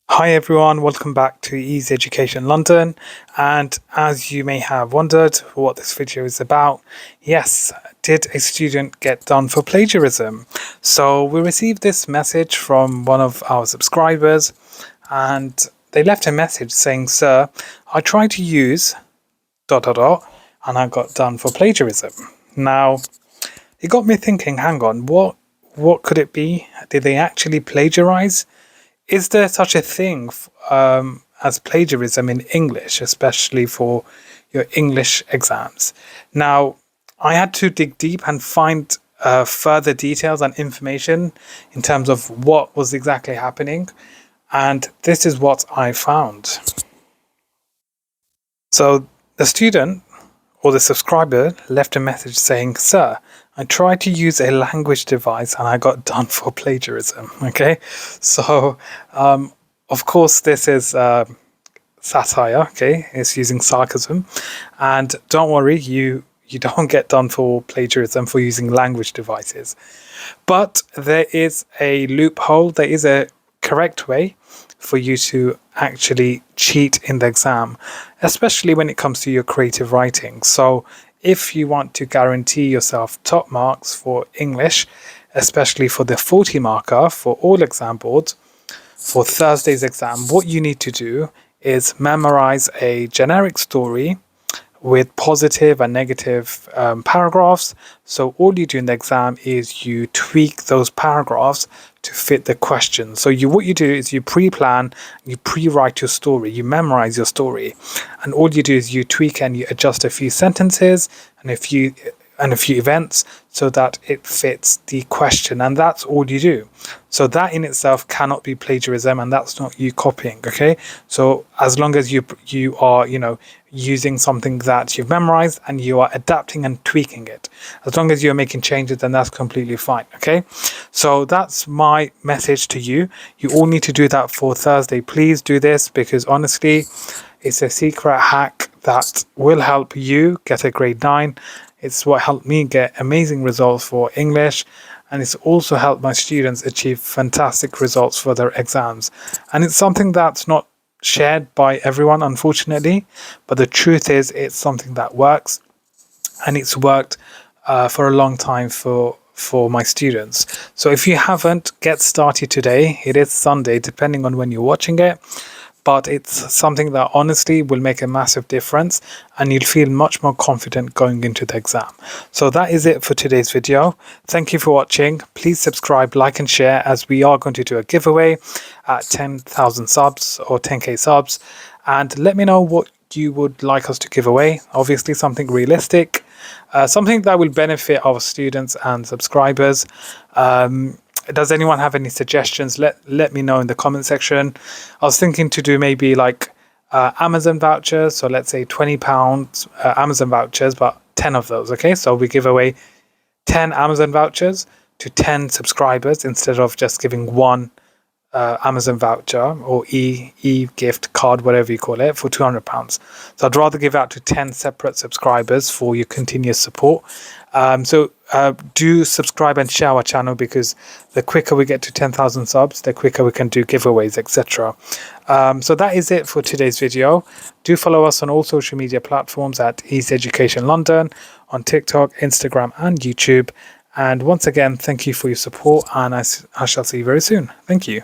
Hi everyone, welcome back to Easy Education London. And as you may have wondered what this video is about, yes, did a student get done for plagiarism? So we received this message from one of our subscribers and they left a message saying, "Sir, I tried to use ... and I got done for plagiarism." Now, it got me thinking, hang on, what could it be? Did they actually plagiarize? Is there such a thing as plagiarism in English, especially for your English exams? Now, I had to dig deep and find further details and information in terms of what was exactly happening. And this is what I found. So the student or the subscriber left a message saying, "Sir, I tried to use a language device and I got done for plagiarism." Okay, so of course this is satire. Okay, it's using sarcasm, and don't worry, you don't get done for plagiarism for using language devices. But there is a loophole. There is a correct way for you to actually cheat in the exam, especially when it comes to your creative writing. So if you want to guarantee yourself top marks for English, especially for the 40 marker for all exam boards, for Thursday's exam, what you need to do is memorize a generic story with positive and negative paragraphs. So all you do in the exam is you tweak those paragraphs to fit the question. So what you do is you pre-plan, you pre-write your story, you memorize your story, and all you do is you tweak and you adjust a few sentences and a few events so that it fits the question, and that's all you do. So that in itself cannot be plagiarism, and that's not you copying. Okay, so as long as you are using something that you've memorized and you are adapting and tweaking it, as long as you're making changes, then that's completely fine. Okay, so that's my message to you. You all need to do that for Thursday. Please do this, because honestly, it's a secret hack that will help you get a grade 9. It's what helped me get amazing results for English, and it's also helped my students achieve fantastic results for their exams. And it's something that's not shared by everyone, unfortunately, but the truth is it's something that works, and it's worked for a long time for my students. So if you haven't, get started today. It is Sunday, depending on when you're watching it, but it's something that honestly will make a massive difference, and you'll feel much more confident going into the exam. So that is it for today's video. Thank you for watching. Please subscribe, like and share, as we are going to do a giveaway at 10,000 subs or 10k subs, and let me know what you would like us to give away. Obviously something realistic, something that will benefit our students and subscribers. Does anyone have any suggestions? Let me know in the comment section. I was thinking to do maybe like Amazon vouchers, so let's say £20 Amazon vouchers, but 10 of those. Okay, so we give away 10 Amazon vouchers to 10 subscribers instead of just giving one Amazon voucher or e-gift card, whatever you call it, for £200. So I'd rather give out to 10 separate subscribers for your continuous support. So do subscribe and share our channel, because the quicker we get to 10,000 subs, the quicker we can do giveaways, etc. So that is it for today's video. Do follow us on all social media platforms at Easy Education London, on TikTok, Instagram and YouTube. And once again, thank you for your support, and I shall see you very soon. Thank you.